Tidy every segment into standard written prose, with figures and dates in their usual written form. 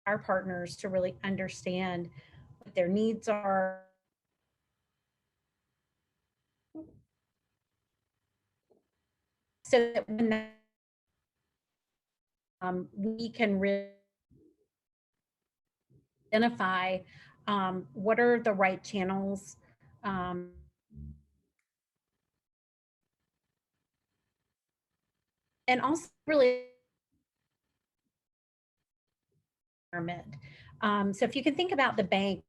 our partners to really understand what their needs are, so that when we can really identify what are the right channels, um, and also really environment. So if you can think about the bank.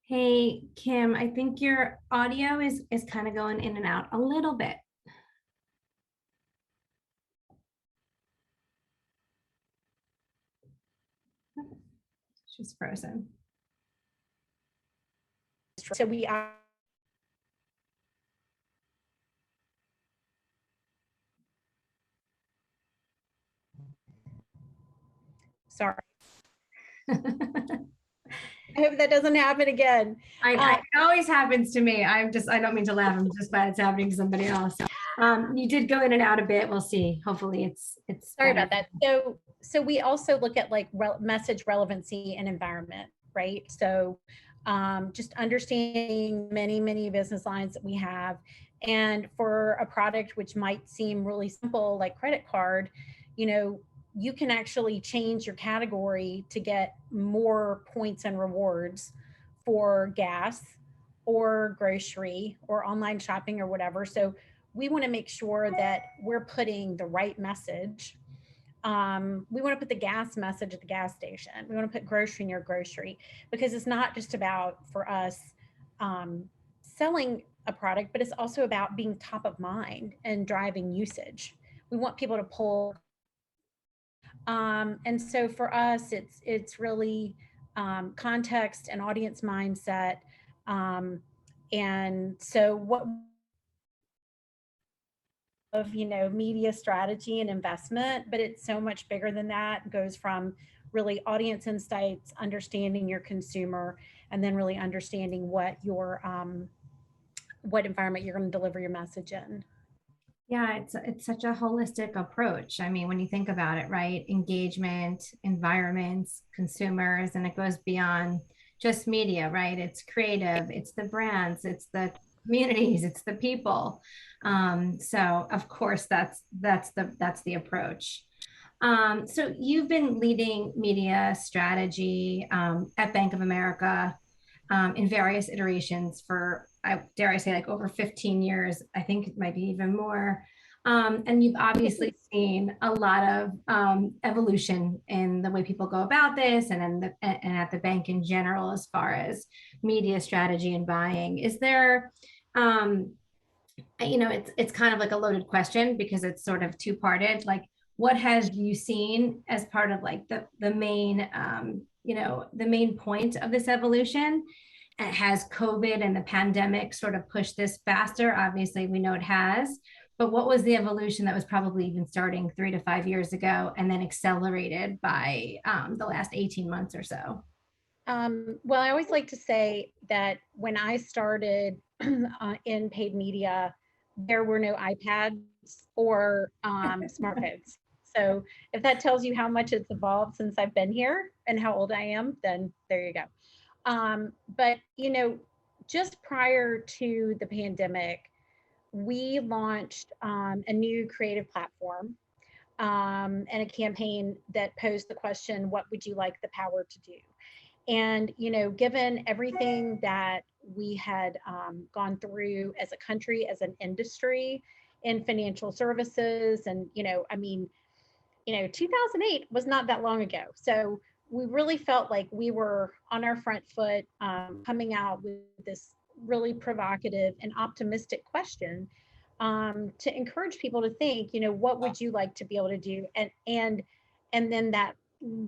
Hey, Kim, I think your audio is kind of going in and out a little bit. She's frozen. So we are. Sorry. I hope that doesn't happen again. It always happens to me. I don't mean to laugh. I'm just glad it's happening to somebody else. You did go in and out a bit. We'll see. Hopefully it's sorry better. about that. So we also look at like message relevancy and environment, right? So just understanding many business lines that we have, and for a product which might seem really simple like credit card, you can actually change your category to get more points and rewards for gas or grocery or online shopping or whatever. So we want to make sure that we're putting the right message. We want to put the gas message at the gas station. We want to put grocery in your grocery, because it's not just about, for us, selling a product, but it's also about being top of mind and driving usage. We want people to pull. And so for us, it's really context and audience mindset. And so what of media strategy and investment, but it's so much bigger than that. It goes from really audience insights, understanding your consumer, and then really understanding what environment you're going to deliver your message in. Yeah, it's such a holistic approach. I mean, when you think about it, right? Engagement, environments, consumers, and it goes beyond just media, right? It's creative, it's the brands, it's the communities, it's the people. So of course that's the approach. So you've been leading media strategy at Bank of America in various iterations for, dare I say, like over 15 years. I think it might be even more. And you've obviously seen a lot of evolution in the way people go about this, and at the bank in general, as far as media strategy and buying. Is there, it's kind of like a loaded question because it's sort of two-parted. Like, what have you seen as part of like the main the main point of this evolution? Has COVID and the pandemic sort of pushed this faster? Obviously, we know it has. But what was the evolution that was probably even starting 3 to 5 years ago and then accelerated by the last 18 months or so? Well, I always like to say that when I started in paid media, there were no iPads or smartphones. So if that tells you how much it's evolved since I've been here and how old I am, then there you go. But just prior to the pandemic, we launched a new creative platform and a campaign that posed the question, what would you like the power to do? And, given everything that we had gone through as a country, as an industry in financial services, and, 2008 was not that long ago. So we really felt like we were on our front foot, coming out with this really provocative and optimistic question to encourage people to think, what would you like to be able to do? And then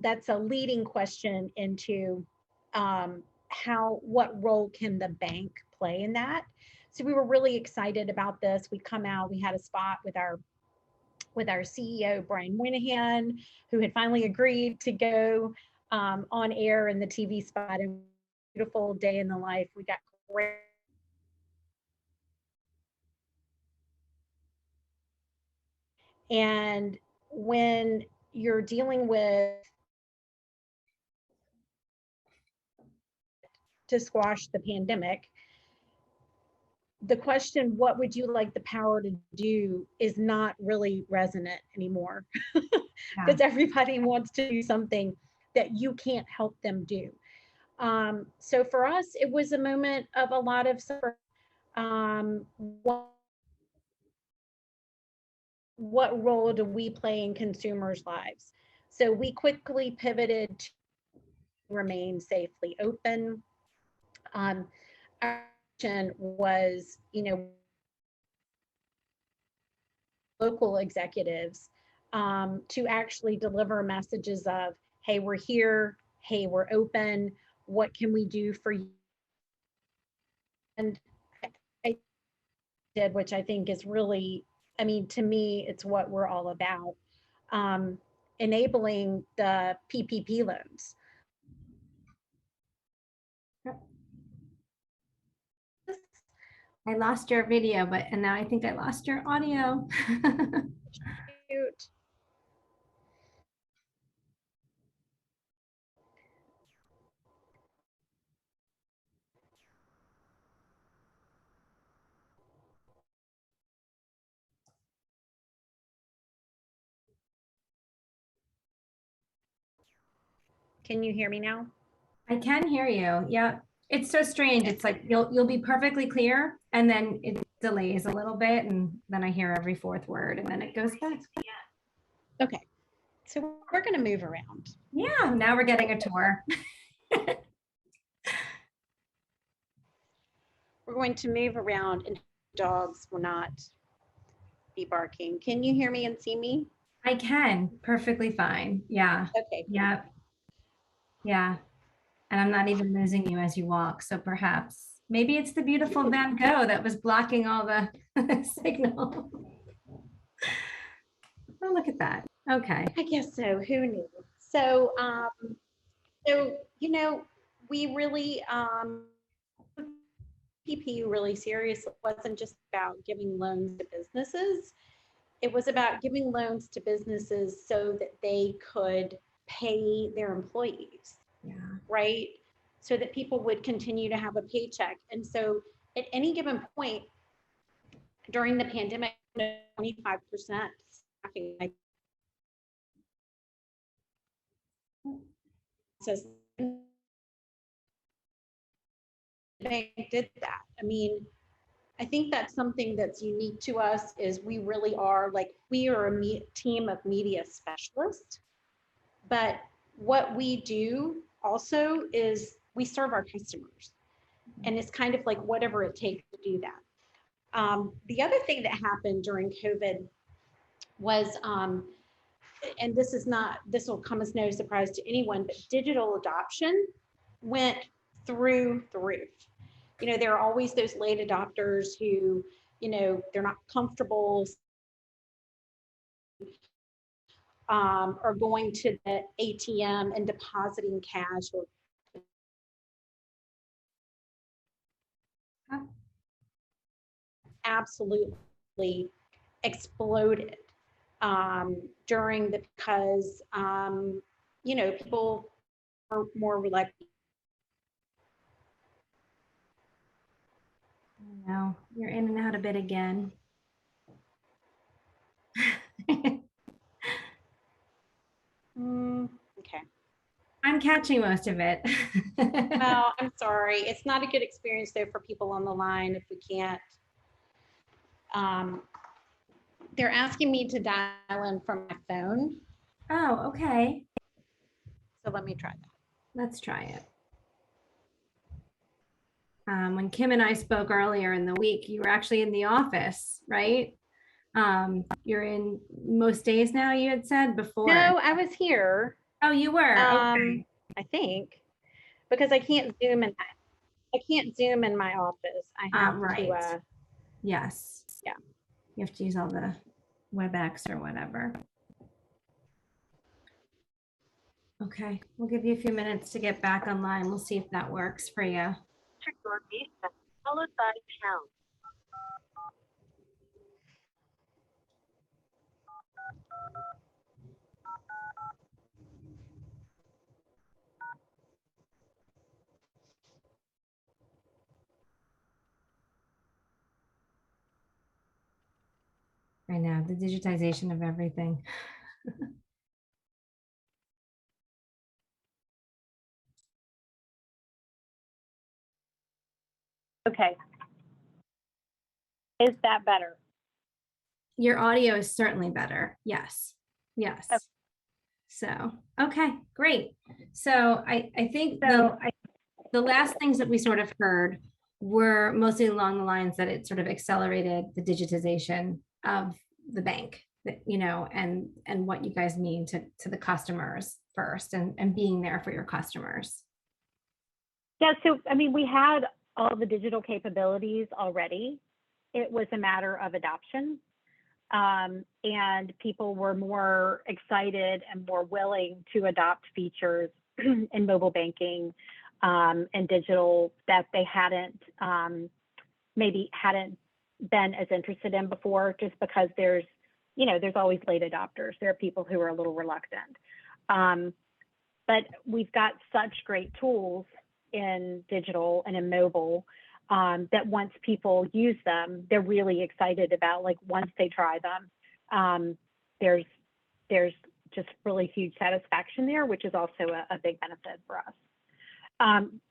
that's a leading question into what role can the bank play in that. So we were really excited about this. We come out, we had a spot with our CEO, Brian Moynihan, who had finally agreed to go on air in the TV spot. And beautiful day in the life. We got great. And when you're dealing with to squash the pandemic, the question, what would you like the power to do, is not really resonant anymore because everybody wants to do something that you can't help them do. So for us, it was a moment of a lot of what role do we play in consumers' lives? So we quickly pivoted to remain safely open. Our action was, local executives to actually deliver messages of, hey, we're here, hey, we're open, what can we do for you? And I did, which I think is really, I mean, to me, it's what we're all about, enabling the PPP loans. I lost your video, and now I think I lost your audio. Shoot. Can you hear me now? I can hear you. Yeah. It's so strange. It's like you'll be perfectly clear and then it delays a little bit and then I hear every fourth word and then it goes back. Okay. So we're going to move around. Yeah, now we're getting a tour. We're going to move around and dogs will not be barking. Can you hear me and see me? I can perfectly fine. Yeah. Okay. Yeah. Yeah. And I'm not even losing you as you walk. So perhaps maybe it's the beautiful Van Gogh that was blocking all the signal. Oh, look at that. Okay. I guess so. Who knew? So, we really, PPP really serious. It wasn't just about giving loans to businesses. It was about giving loans to businesses so that they could pay their employees. Yeah. Right? So that people would continue to have a paycheck. And so at any given point during the pandemic, 25% staffing says the bank did that. I mean, I think that's something that's unique to us is we really are we are a team of media specialists, but what we do also is we serve our customers, and it's kind of like whatever it takes to do that. The other thing that happened during COVID was, and this will come as no surprise to anyone, but digital adoption went through the roof. There are always those late adopters who, they're not comfortable or going to the ATM and depositing cash or absolutely exploded because people are more reluctant. No, you're in and out a bit again. Okay. I'm catching most of it. Well, I'm sorry. It's not a good experience though for people on the line if we can't. They're asking me to dial in from my phone. Oh, okay. So let me try that. Let's try it. When Kim and I spoke earlier in the week, you were actually in the office, right? You're in most days now, you had said before. No, I was here. Oh, you were? Okay. I think, because I can't Zoom in my office. I have right. to. Yes. Yeah. You have to use all the WebEx or whatever. Okay, we'll give you a few minutes to get back online. We'll see if that works for you. Followed by pound. know, the digitization of everything. Okay. Is that better? Your audio is certainly better. Yes. Yes. Okay. So, okay, great. So I think the last things that we sort of heard were mostly along the lines that it sort of accelerated the digitization of the bank, you know, and what you guys mean to the customers first, and being there for your customers. Yeah, so I mean, we had all the digital capabilities already. It was a matter of adoption. And people were more excited and more willing to adopt features in mobile banking and digital that they maybe hadn't been as interested in before, just because there's always late adopters. There are people who are a little reluctant. But we've got such great tools in digital and in mobile that once people use them, they're really excited about, like, once they try them, there's just really huge satisfaction there, which is also a big benefit for us.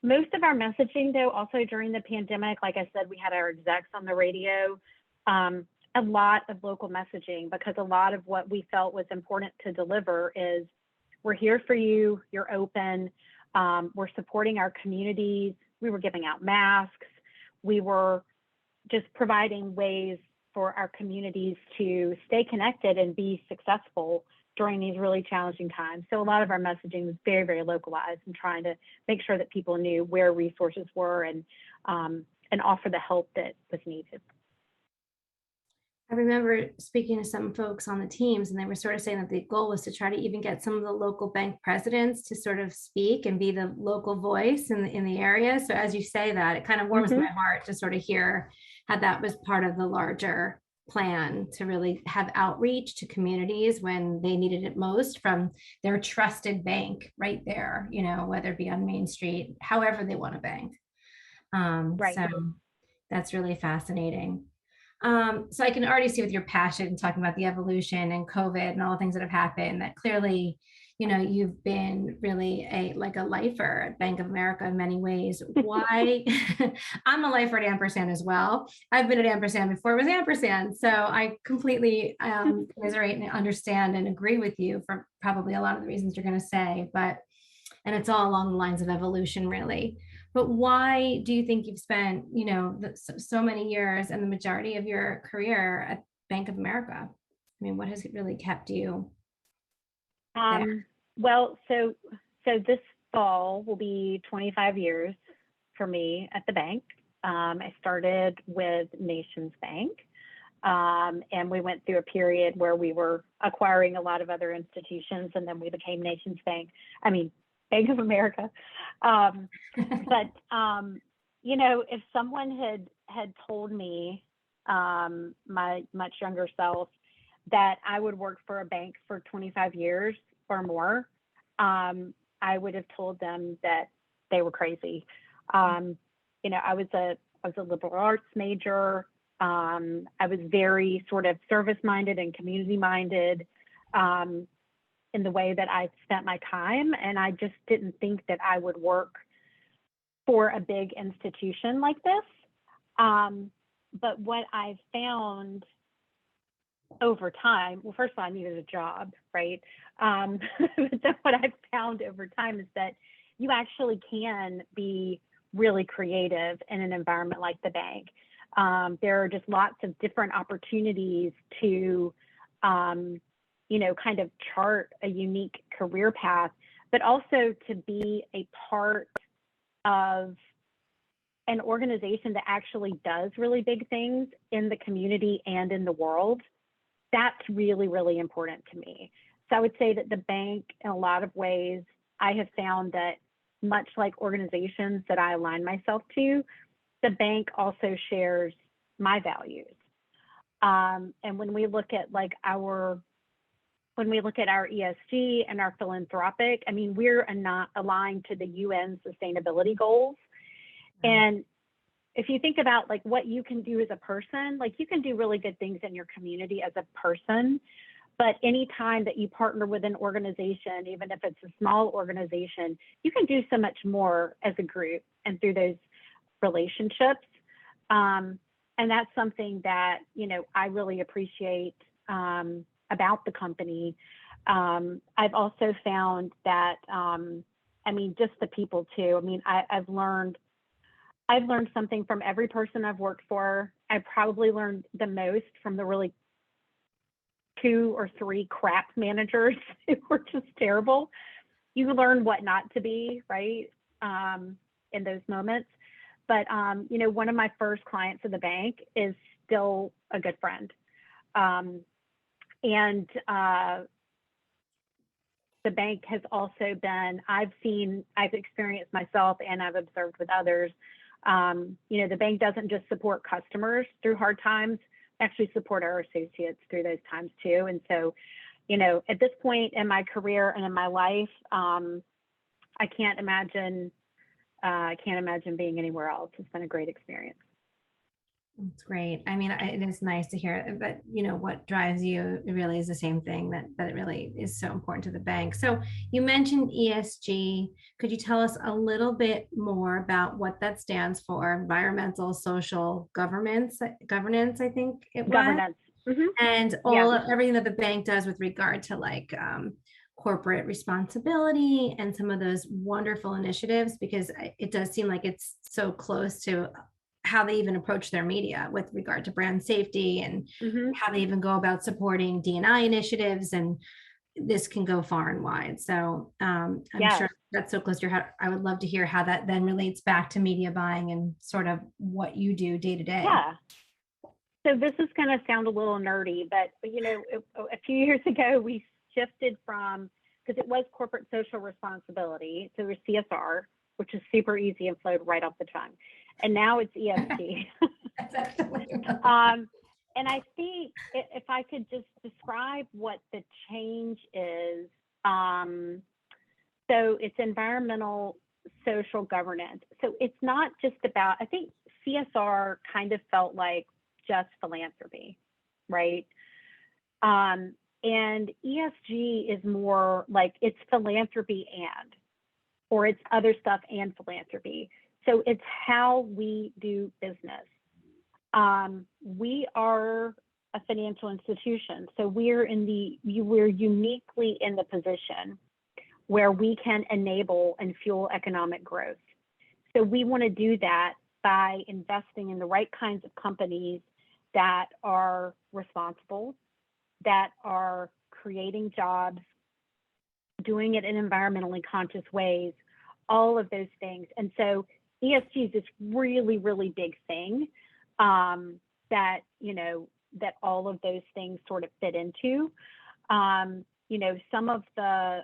Most of our messaging, though, also during the pandemic, like I said, we had our execs on the radio, a lot of local messaging, because a lot of what we felt was important to deliver is, we're here for you, you're open, we're supporting our communities. We were giving out masks. We were just providing ways for our communities to stay connected and be successful during these really challenging times. So a lot of our messaging was very, very localized, and trying to make sure that people knew where resources were and offer the help that was needed. I remember speaking to some folks on the teams, and they were sort of saying that the goal was to try to even get some of the local bank presidents to sort of speak and be the local voice in the area. So as you say that, it kind of warms my heart to sort of hear how that was part of the larger plan to really have outreach to communities when they needed it most, from their trusted bank right there, you know, whether it be on Main Street, however they want to bank. Right. So that's really fascinating. So I can already see with your passion talking about the evolution and COVID and all the things that have happened, that clearly, you know, you've been really a lifer at Bank of America in many ways. Why? I'm a lifer at Ampersand as well. I've been at Ampersand before it was Ampersand. So I completely commiserate and understand and agree with you for probably a lot of the reasons you're going to say, and it's all along the lines of evolution, really. But why do you think you've spent, you know, so many years and the majority of your career at Bank of America? I mean, what has really kept you there? Well, so this fall will be 25 years for me at the bank. I started with Nations Bank, and we went through a period where we were acquiring a lot of other institutions, and then we became Nations Bank. I mean, Bank of America. But, you know, if someone had told me, my much younger self, that I would work for a bank for 25 years or more, I would have told them that they were crazy. You know, I was a liberal arts major. I was very sort of service-minded and community-minded, in the way that I spent my time. And I just didn't think that I would work for a big institution like this. But what I've found over time, well, first of all, I needed a job, right? But then what I've found over time is that you actually can be really creative in an environment like the bank. There are just lots of different opportunities to, you know, kind of chart a unique career path, but also to be a part of an organization that actually does really big things in the community and in the world. That's really, really important to me. So I would say that the bank, in a lot of ways, I have found that, much like organizations that I align myself to, the bank also shares my values. And when we look at our ESG and our philanthropic, I mean, we're not aligned to the UN sustainability goals. And if you think about like what you can do as a person, like you can do really good things in your community as a person, but anytime that you partner with an organization, even if it's a small organization, you can do so much more as a group and through those relationships. And that's something that, I really appreciate about the company. I've also found that, just the people too. I've learned something from every person I've worked for. I probably learned the most from the really 2 or 3 crap managers who were just terrible. You learn what not to be, right? In those moments. But, one of my first clients at the bank is still a good friend. The bank has also been, I've experienced myself and I've observed with others, the bank doesn't just support customers through hard times, actually support our associates through those times too. And so, at this point in my career and in my life, I can't imagine being anywhere else. It's been a great experience. That's great. It is nice to hear, but what drives you really is the same thing that it really is so important to the bank. So you mentioned ESG. Could you tell us a little bit more about what that stands for? Environmental, social, governance, I think it was. Governance. Mm-hmm. And everything that the bank does with regard to like corporate responsibility and some of those wonderful initiatives, because it does seem like it's so close to how they even approach their media with regard to brand safety and how they even go about supporting D&I initiatives, and this can go far and wide. So I'm sure that's so close to your heart. I would love to hear how that then relates back to media buying and sort of what you do day to day. Yeah. So this is going to sound a little nerdy, but a few years ago we shifted from, because it was corporate social responsibility, so it was CSR, which is super easy and flowed right off the tongue. And now it's ESG. And I think if I could just describe what the change is, so it's environmental, social governance. So it's not just about, I think CSR kind of felt like just philanthropy, right? And ESG is more like it's philanthropy or it's other stuff and philanthropy. So it's how we do business. We are a financial institution, so we're uniquely in the position where we can enable and fuel economic growth. So we want to do that by investing in the right kinds of companies that are responsible, that are creating jobs, doing it in environmentally conscious ways, all of those things. And so ESG is this really, really big thing that all of those things sort of fit into. Some of the,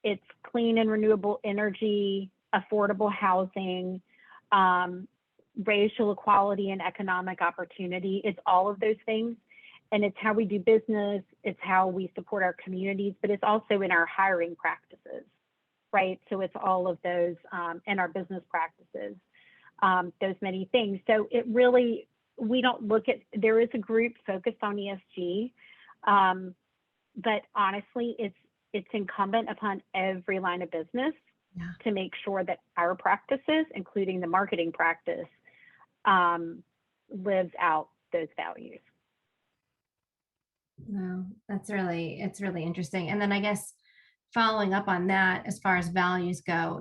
it's clean and renewable energy, affordable housing, racial equality and economic opportunity. It's all of those things. And it's how we do business. It's how we support our communities, but it's also in our hiring practices, right? So it's all of those in our business practices, those many things. So it really, we don't look at, there is a group focused on ESG, but honestly, it's incumbent upon every line of business to make sure that our practices, including the marketing practice, lives out those values. No, it's really interesting. And then I guess following up on that, as far as values go,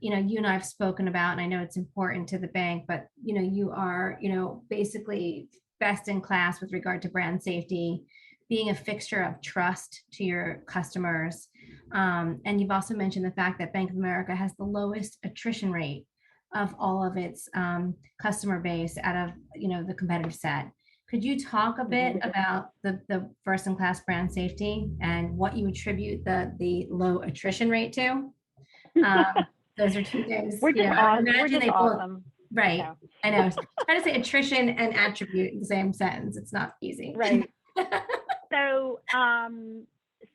you and I have spoken about, and I know it's important to the bank, but you are, basically best in class with regard to brand safety, being a fixture of trust to your customers. And you've also mentioned the fact that Bank of America has the lowest attrition rate of all of its customer base out of, the competitive set. Could you talk a bit about the first-in-class brand safety and what you attribute the low attrition rate to? Those are two things. We're just awesome. We're just awesome. Right. Yeah. I know. Try to say attrition and attribute in the same sentence. It's not easy. Right.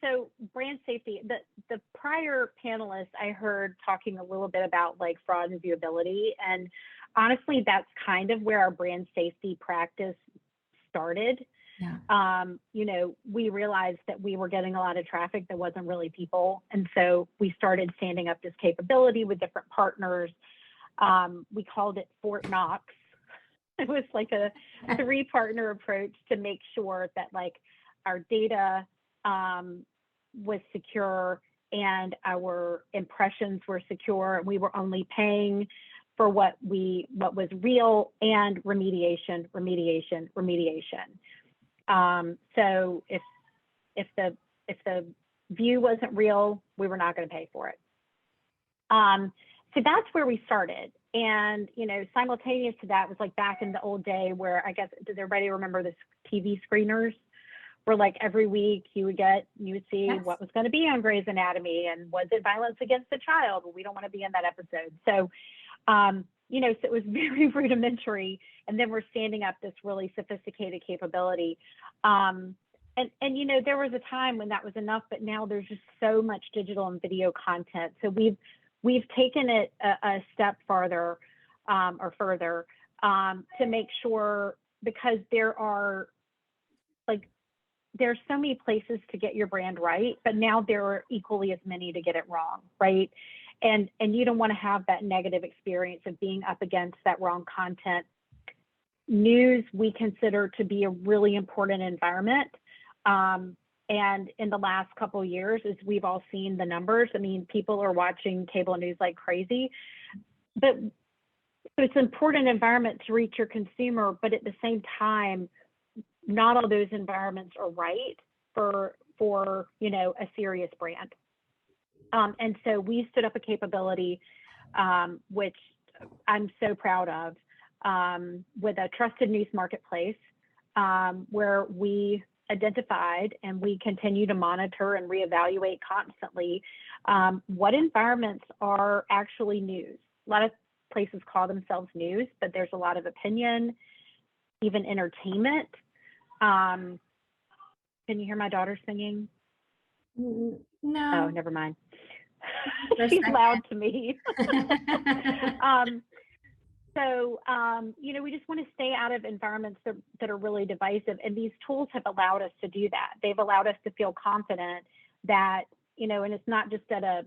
So brand safety, the prior panelists I heard talking a little bit about like fraud and viewability, and honestly, that's kind of where our brand safety practice started. Yeah. You know, we realized that we were getting a lot of traffic that wasn't really people. And so we started standing up this capability with different partners. We called it Fort Knox. It was like a 3-partner approach to make sure that like our data was secure and our impressions were secure. And we were only paying for what was real, and remediation. So if the view wasn't real, we were not going to pay for it. So that's where we started. And, you know, simultaneous to that was like back in the old day where, I guess, does everybody remember the TV screeners? Where like every week you would see Yes. what was going to be on Grey's Anatomy, and was it violence against a child? Well, we don't want to be in that episode. So, you know, so it was very rudimentary. And then we're standing up this really sophisticated capability. And you know, there was a time when that was enough, but now there's just so much digital and video content. So we've taken it a step farther or further to make sure, because there's so many places to get your brand right, but now there are equally as many to get it wrong, right? And you don't want to have that negative experience of being up against that wrong content. News we consider to be a really important environment. And in the last couple of years, as we've all seen the numbers, I mean, people are watching cable news like crazy, but it's an important environment to reach your consumer, but at the same time, not all those environments are right for you know, a serious brand. And so we stood up a capability, which I'm so proud of, with a trusted news marketplace, where we identified and we continue to monitor and reevaluate constantly what environments are actually news. A lot of places call themselves news, but there's a lot of opinion, even entertainment. Can you hear my daughter singing? No. Oh, never mind. She's loud to me. So, you know, we just want to stay out of environments that are really divisive. And these tools have allowed us to do that. They've allowed us to feel confident that, you know, and it's not just at a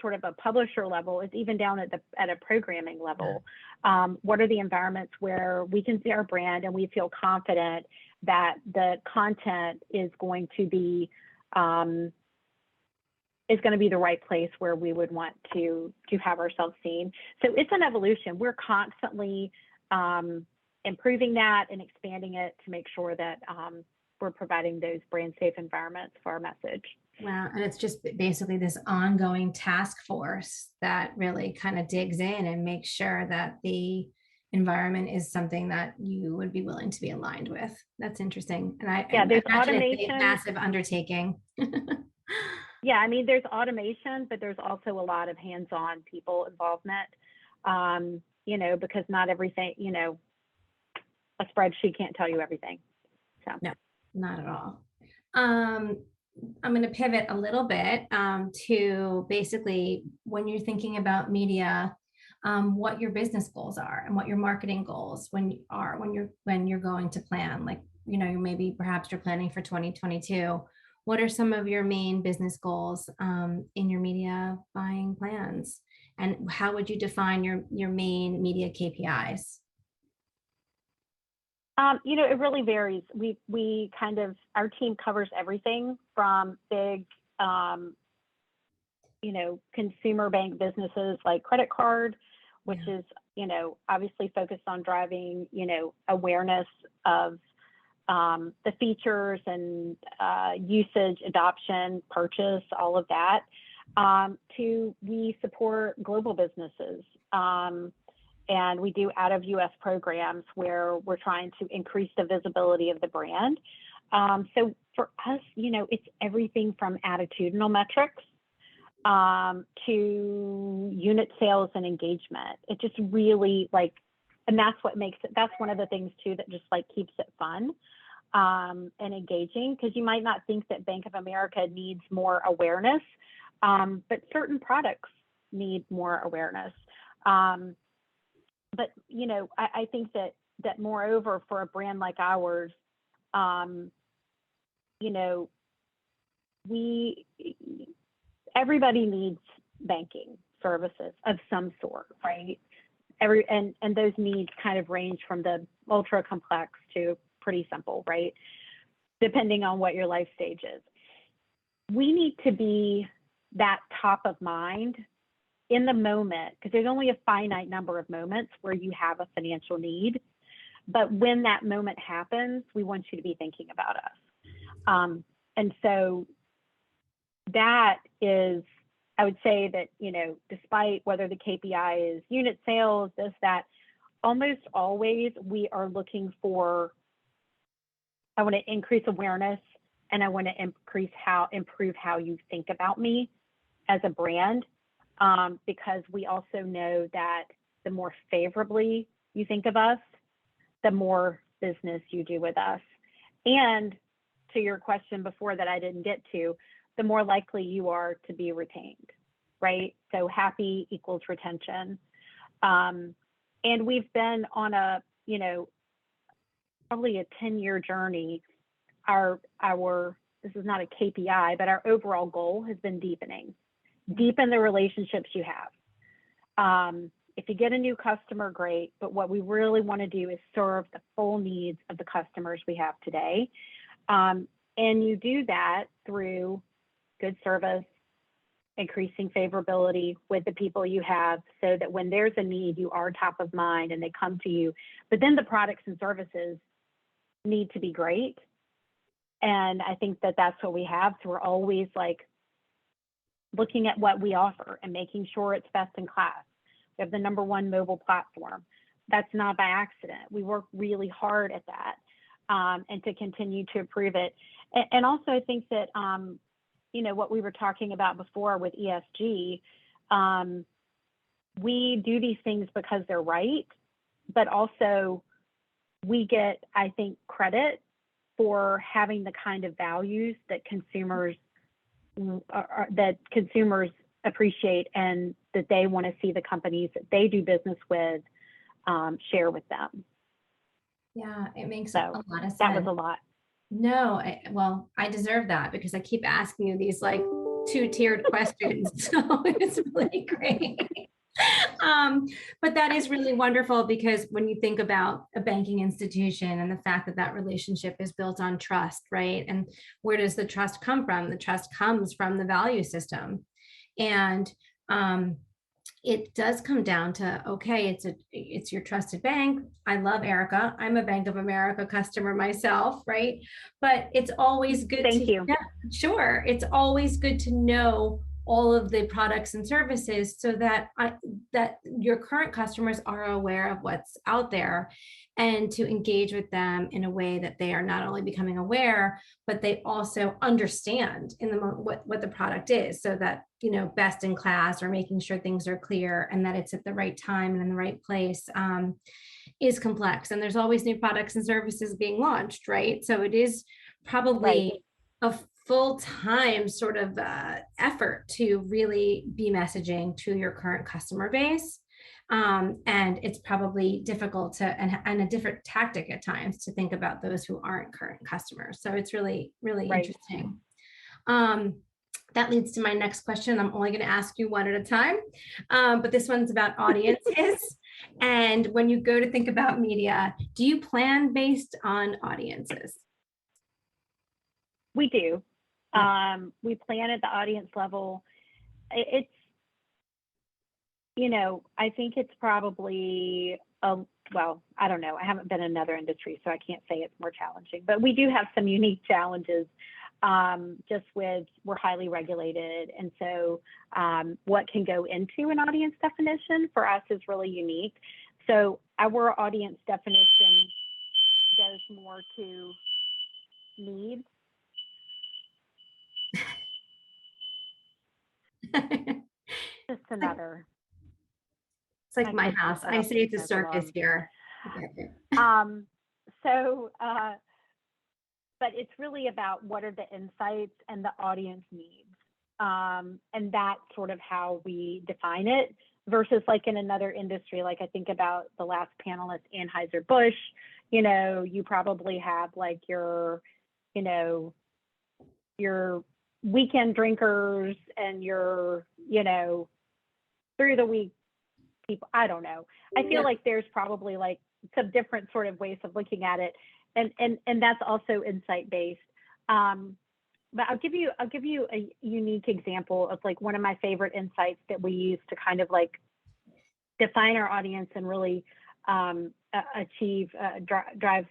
sort of a publisher level, it's even down at a programming level. What are the environments where we can see our brand and we feel confident that the content is going to be the right place where we would want to have ourselves seen. So it's an evolution. We're constantly improving that and expanding it to make sure that we're providing those brand safe environments for our message. Wow. And it's just basically this ongoing task force that really kind of digs in and makes sure that the environment is something that you would be willing to be aligned with. That's interesting. And there's imagine automation. it's a massive undertaking. Yeah, I mean, there's automation, but there's also a lot of hands-on people involvement, you know, because not everything, you know, a spreadsheet can't tell you everything. So no, not at all. I'm going to pivot a little bit to basically when you're thinking about media, what your business goals are and what your marketing goals when you're going to plan, like, you know, maybe perhaps you're planning for 2022. What are some of your main business goals in your media buying plans? And how would you define your main media KPIs? You know, it really varies. We kind of, our team covers everything from big, you know, consumer bank businesses like credit card, which is, you know, obviously focused on driving, you know, awareness of the features and usage, adoption, purchase, all of that, to we support global businesses. And we do out of US programs where we're trying to increase the visibility of the brand. So for us, you know, it's everything from attitudinal metrics to unit sales and engagement. It just really like, and that's what makes it, that's one of the things too that just like keeps it fun and engaging, because you might not think that Bank of America needs more awareness, But certain products need more awareness. But, you know, I think that moreover for a brand like ours, you know, everybody needs banking services of some sort, right? And those needs kind of range from the ultra complex to pretty simple, right? Depending on what your life stage is. We need to be that top of mind in the moment, because there's only a finite number of moments where you have a financial need. But when that moment happens, we want you to be thinking about us. And so that is, I would say that, you know, despite whether the KPI is unit sales, this, that, almost always we are looking for, I want to increase awareness and I want to improve how you think about me as a brand. Because we also know that the more favorably you think of us, the more business you do with us. And to your question before that I didn't get to, the more likely you are to be retained, right? So happy equals retention. And we've been on a, you know, probably a 10-year journey. This is not a KPI, but our overall goal has been deepen the relationships you have. If you get a new customer, great, but what we really want to do is serve the full needs of the customers we have today. And you do that through good service, increasing favorability with the people you have, so that when there's a need, you are top of mind and they come to you. But then the products and services need to be great. And I think that that's what we have. So we're always like looking at what we offer and making sure it's best in class. We have the #1 mobile platform. That's not by accident. We work really hard at that, and to continue to improve it. And also I think that, you know, what we were talking about before with ESG, we do these things because they're right, but also we get, I think, credit for having the kind of values that consumers appreciate, and that they want to see the companies that they do business with share with them. Yeah, it makes a lot of sense. That was a lot. No, well, I deserve that because I keep asking you these like 2-tiered questions. So it's really great. But that is really wonderful, because when you think about a banking institution and the fact that that relationship is built on trust, right? And where does the trust come from? The trust comes from the value system. And it does come down to, okay, it's your trusted bank. I love Erica. I'm a Bank of America customer myself, right? But it's always good Thank you. Yeah, sure. It's always good to know all of the products and services, so that that your current customers are aware of what's out there, and to engage with them in a way that they are not only becoming aware, but they also understand in the what the product is, so that, you know, best in class, or making sure things are clear and that it's at the right time and in the right place, is complex. And there's always new products and services being launched, right? So it is probably a full-time sort of effort to really be messaging to your current customer base. And it's probably difficult to, and a different tactic at times, to think about those who aren't current customers. So it's really, really interesting. That leads to my next question. I'm only going to ask you one at a time, but this one's about audiences. And when you go to think about media, do you plan based on audiences? We do. We plan at the audience level. It's, you know, I think it's probably, well, I don't know. I haven't been in another industry, so I can't say it's more challenging, but we do have some unique challenges, just with, we're highly regulated. And so what can go into an audience definition for us is really unique. So our audience definition goes more to needs. Just another. It's like my house. I say it's a circus here. But it's really about what are the insights and the audience needs. And that's sort of how we define it versus like in another industry. Like I think about the last panelist, Anheuser-Busch, you know, you probably have like your, you know, your weekend drinkers and your, you know, through the week people. I don't know. I feel like there's probably like some different sort of ways of looking at it. And that's also insight based. But I'll give you a unique example of like one of my favorite insights that we use to kind of like define our audience and really drive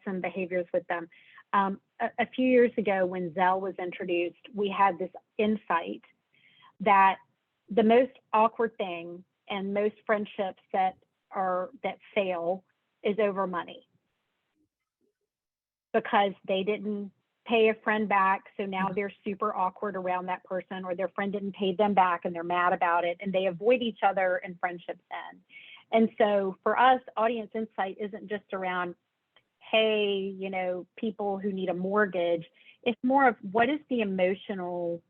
some behaviors with them. A few years ago when Zelle was introduced, we had this insight that the most awkward thing and most friendships that fail is over money, because they didn't pay a friend back, so now they're super awkward around that person, or their friend didn't pay them back and they're mad about it, and they avoid each other and friendships end. And so for us, audience insight isn't just around, hey, you know, people who need a mortgage. It's more of what is the emotional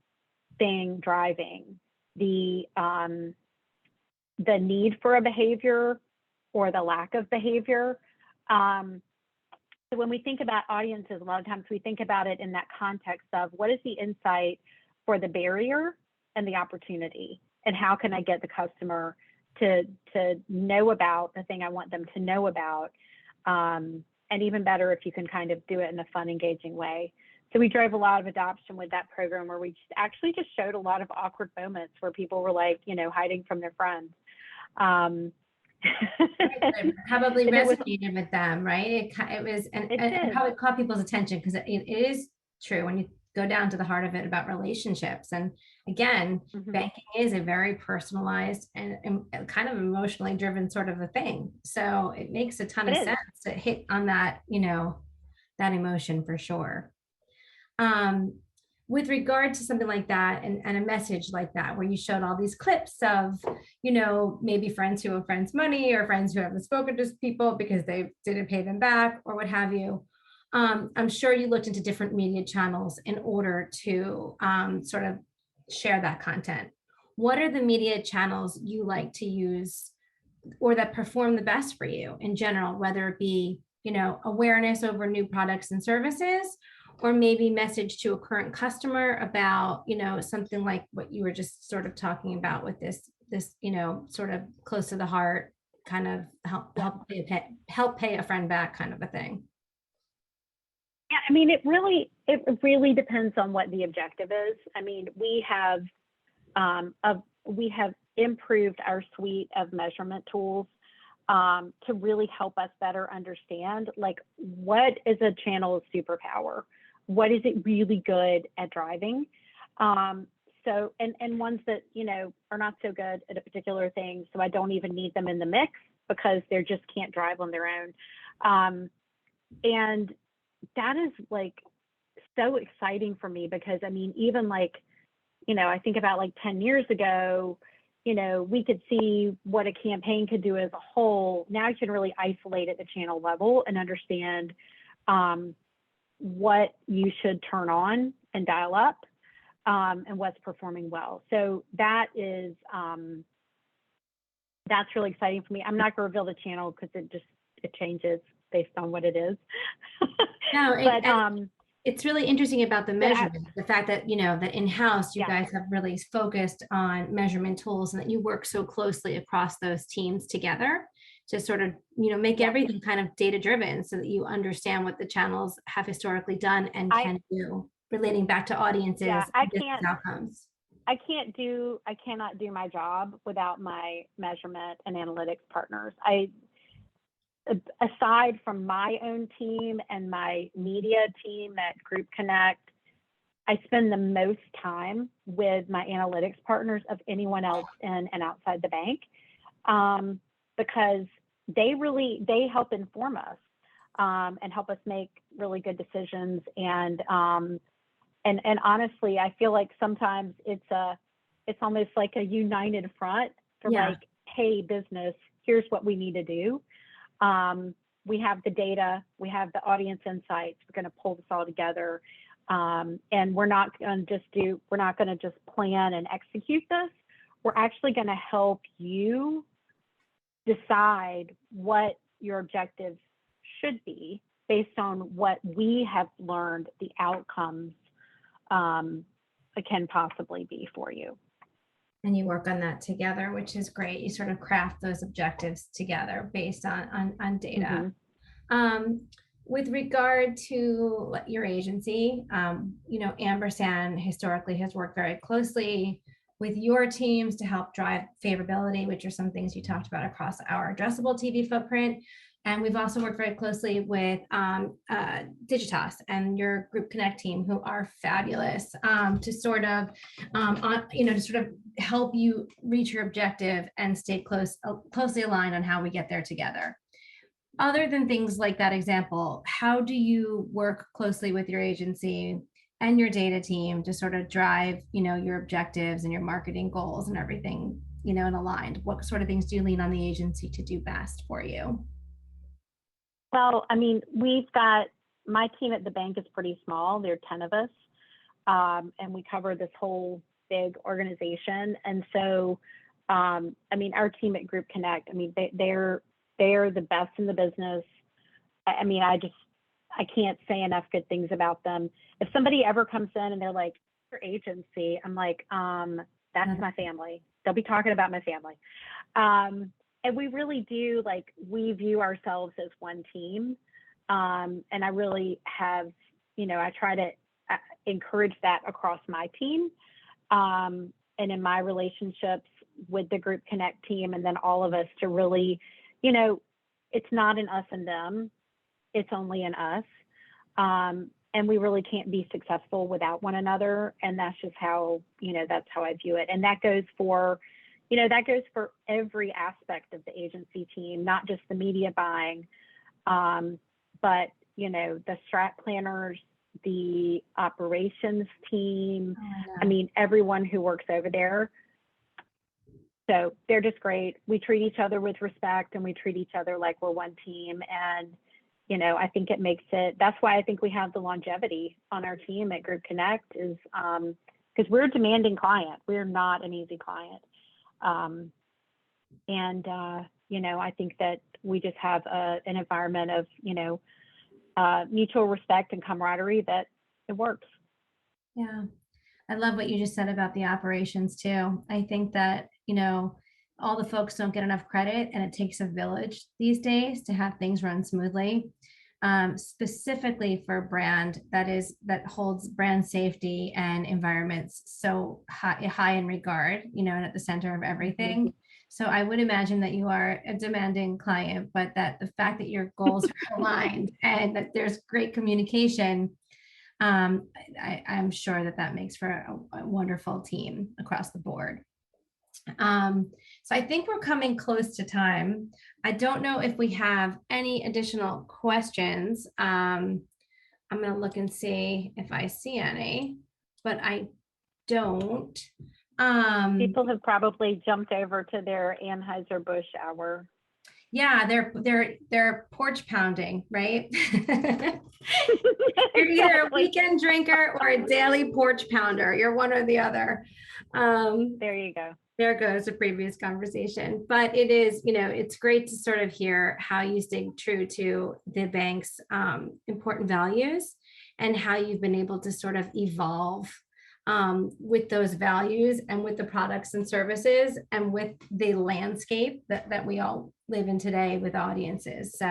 thing driving the need for a behavior or the lack of behavior. So when we think about audiences, a lot of times we think about it in that context of what is the insight for the barrier and the opportunity, and how can I get the customer to know about the thing I want them to know about, and even better if you can kind of do it in a fun, engaging way. So we drove a lot of adoption with that program, where we actually just showed a lot of awkward moments where people were like, you know, hiding from their friends. Probably resonated with them, right? It was, and how it caught people's attention, because it is true when you go down to the heart of it about relationships. And again, banking is a very personalized and kind of emotionally driven sort of a thing. So it makes a ton of sense to hit on that, you know, that emotion for sure. With regard to something like that, and a message like that, where you showed all these clips of, you know, maybe friends who owe friends money, or friends who haven't spoken to people because they didn't pay them back, or what have you. I'm sure you looked into different media channels in order to sort of share that content. What are the media channels you like to use, or that perform the best for you in general, whether it be, you know, awareness over new products and services, or maybe message to a current customer about, you know, something like what you were just sort of talking about with this, you know, sort of close to the heart, kind of help pay a friend back kind of a thing? Yeah, I mean, it really depends on what the objective is. I mean, we have improved our suite of measurement tools to really help us better understand, like, what is a channel's superpower? What is it really good at driving? So, and ones that, you know, are not so good at a particular thing, so I don't even need them in the mix because they just can't drive on their own. And that is like so exciting for me, because I mean, even like, you know, I think about like 10 years ago, you know, we could see what a campaign could do as a whole. Now you can really isolate at the channel level and understand what you should turn on and dial up, and what's performing well. So that is, that's really exciting for me. I'm not going to reveal the channel because it changes based on what it is. No, it's really interesting about the measurement, the fact that, you know, that in-house you guys have really focused on measurement tools, and that you work so closely across those teams together to sort of, you know, make everything kind of data driven, so that you understand what the channels have historically done and can do, relating back to audiences and business outcomes. I cannot do my job without my measurement and analytics partners. Aside from my own team and my media team at Group Connect, I spend the most time with my analytics partners of anyone else in and outside the bank, because they help inform us and help us make really good decisions. And honestly, I feel like sometimes it's almost like a united front for like, hey, business, here's what we need to do. We have the data, we have the audience insights, we're going to pull this all together. And we're not going to just plan and execute this. We're actually going to help you decide what your objectives should be based on what we have learned the outcomes can possibly be for you. And you work on that together, which is great. You sort of craft those objectives together based on data. Mm-hmm. With regard to your agency, Ampersand historically has worked very closely with your teams to help drive favorability, which are some things you talked about across our addressable TV footprint. And we've also worked very closely with Digitas and your Group Connect team, who are fabulous, to sort of, to sort of help you reach your objective and stay closely aligned on how we get there together. Other than things like that example, how do you work closely with your agency and your data team to sort of drive, your objectives and your marketing goals and everything, and aligned? What sort of things do you lean on the agency to do best for you? Well, I mean, my team at the bank is pretty small. There are 10 of us, and we cover this whole big organization. And so, our team at Group Connect, they're the best in the business. I can't say enough good things about them. If somebody ever comes in and they're like, your agency, I'm like, that's my family. They'll be talking about my family. And we really do, we view ourselves as one team. And I really have, I try to encourage that across my team. And in my relationships with the Group Connect team, and then all of us to really, it's not an us and them, it's only an us. And we really can't be successful without one another. And that's just how, that's how I view it. And that goes for, every aspect of the agency team, not just the media buying, but, the strat planners, the operations team, everyone who works over there. So they're just great. We treat each other with respect, and we treat each other like we're one team. And, I think it makes it, that's why I think we have the longevity on our team at Group Connect, is because we're a demanding client. We're not an easy client. I think that we just have an environment of, mutual respect and camaraderie that it works. Yeah. I love what you just said about the operations too. I think that, all the folks don't get enough credit, and it takes a village these days to have things run smoothly. Specifically for brand that holds brand safety and environments so high in regard, and at the center of everything. Mm-hmm. So I would imagine that you are a demanding client, but that the fact that your goals are aligned and that there's great communication, I'm sure that makes for a wonderful team across the board. So I think we're coming close to time. I don't know if we have any additional questions. I'm going to look and see if I see any, but I don't. People have probably jumped over to their Anheuser-Busch hour. Yeah, they're porch pounding, right? You're either a weekend drinker or a daily porch pounder. You're one or the other. There you go. There goes a previous conversation, but it is, it's great to sort of hear how you stay true to the bank's important values, and how you've been able to sort of evolve with those values, and with the products and services, and with the landscape that we all live in today with audiences. So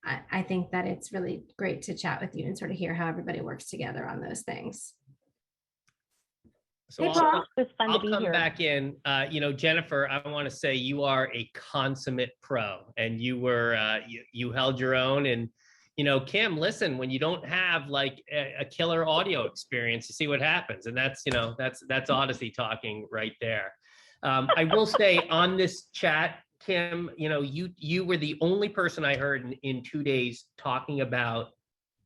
I think that it's really great to chat with you and sort of hear how everybody works together on those things. So I'll come back in. Jennifer, I want to say you are a consummate pro, and you were you held your own. And Kim, listen, when you don't have like a killer audio experience, you see what happens, and that's Odyssey talking right there. I will say on this chat, Kim, you were the only person I heard in 2 days talking about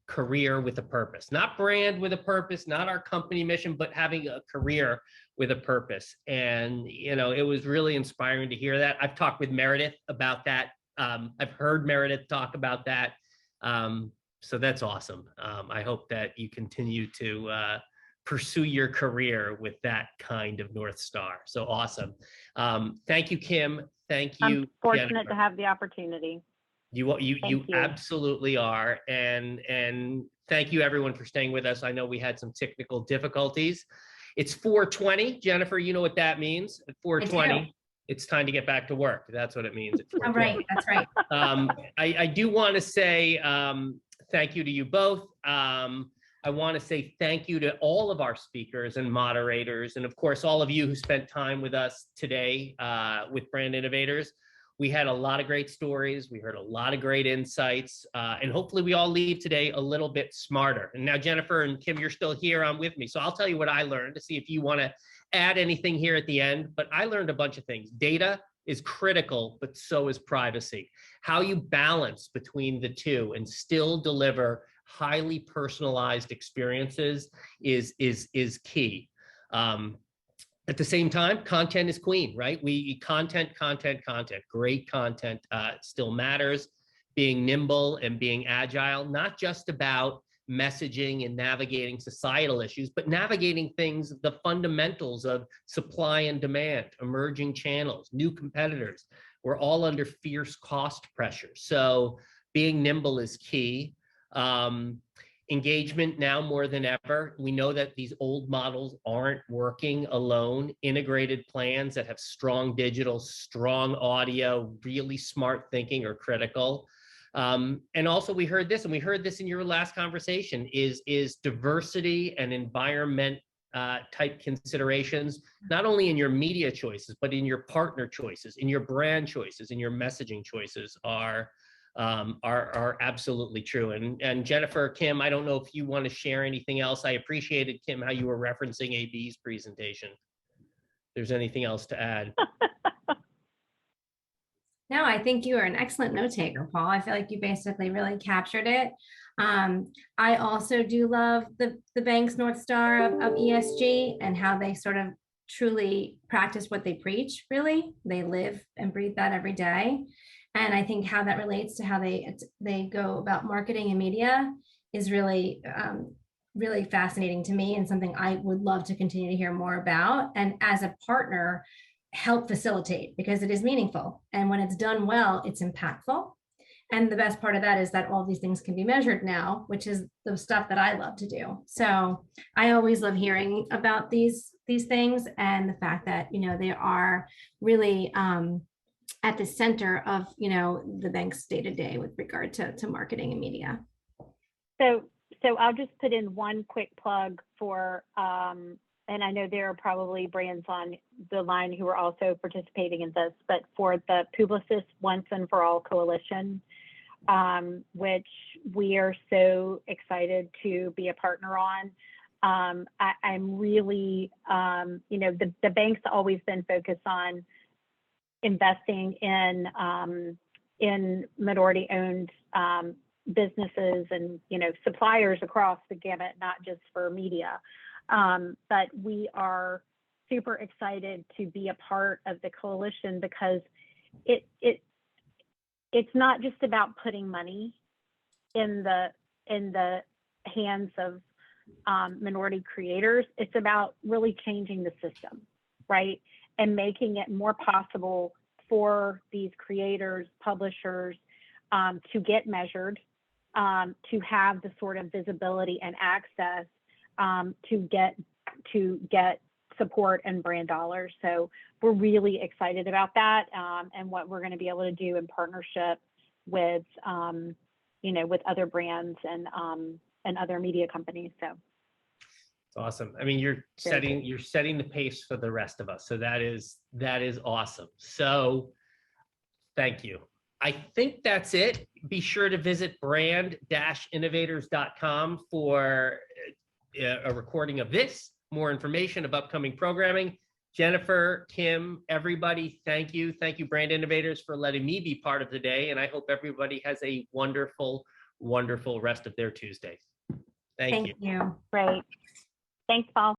career with a purpose, not brand with a purpose, not our company mission, but having a career with a purpose. And, it was really inspiring to hear that. I've talked with Meredith about that. I've heard Meredith talk about that. So that's awesome. I hope that you continue to pursue your career with that kind of North Star. So awesome. Thank you, Kim. Thank you, I'm fortunate Jennifer. to have the opportunity. You absolutely are. And thank you everyone for staying with us. I know we had some technical difficulties. It's 4:20. Jennifer, you know what that means. At 4:20, it's time to get back to work. That's what it means. All right, that's right. I do want to say thank you to you both. I want to say thank you to all of our speakers and moderators, and of course, all of you who spent time with us today with Brand Innovators. We had a lot of great stories. We heard a lot of great insights, and hopefully we all leave today a little bit smarter. And now, Jennifer and Kim, you're still here on with me. So I'll tell you what I learned to see if you want to add anything here at the end. But I learned a bunch of things. Data is critical, but so is privacy. How you balance between the two and still deliver highly personalized experiences is key. At the same time, content is queen, right? Content. Great content still matters. Being nimble and being agile, not just about messaging and navigating societal issues, but navigating things, the fundamentals of supply and demand, emerging channels, new competitors. We're all under fierce cost pressure. So being nimble is key. Engagement now more than ever. We know that these old models aren't working alone. Integrated plans that have strong digital, strong audio, really smart thinking are critical. And also we heard this, and we heard this in your last conversation, is diversity and environment type considerations, not only in your media choices, but in your partner choices, in your brand choices, in your messaging choices are absolutely true. And Jennifer, Kim, I don't know if you want to share anything else. I appreciated, Kim, how you were referencing AB's presentation. If there's anything else to add. No, I think you are an excellent note taker, Paul. I feel like you basically really captured it. I also do love the bank's North Star of ESG and how they sort of truly practice what they preach, really. They live and breathe that every day. And I think how that relates to how they go about marketing and media is really, really fascinating to me and something I would love to continue to hear more about. And as a partner, help facilitate, because it is meaningful. And when it's done well, it's impactful. And the best part of that is that all these things can be measured now, which is the stuff that I love to do. So I always love hearing about these things, and the fact that, you know, they are really at the center of, you know, the bank's day-to-day with regard to marketing and media. So I'll just put in one quick plug for, and I know there are probably brands on the line who are also participating in this, but for the Publicis Once and For All Coalition, which we are so excited to be a partner on. I'm really, you know, the bank's always been focused on investing in minority-owned businesses and, you know, suppliers across the gamut, not just for media. But we are super excited to be a part of the coalition, because it's not just about putting money in the hands of minority creators. It's about really changing the system, right? And making it more possible for these creators, publishers, to get measured, to have the sort of visibility and access to get support and brand dollars. So we're really excited about that, and what we're going to be able to do in partnership with, you know, with other brands and other media companies. So. It's awesome. I mean, you're setting the pace for the rest of us. So that is awesome. So thank you. I think that's it. Be sure to visit brand-innovators.com for a recording of this, more information of upcoming programming. Jennifer, Kim, everybody, thank you. Thank you, Brand Innovators, for letting me be part of the day. And I hope everybody has a wonderful, wonderful rest of their Tuesday. Thank you. Thank you. Great. Thanks, Paul.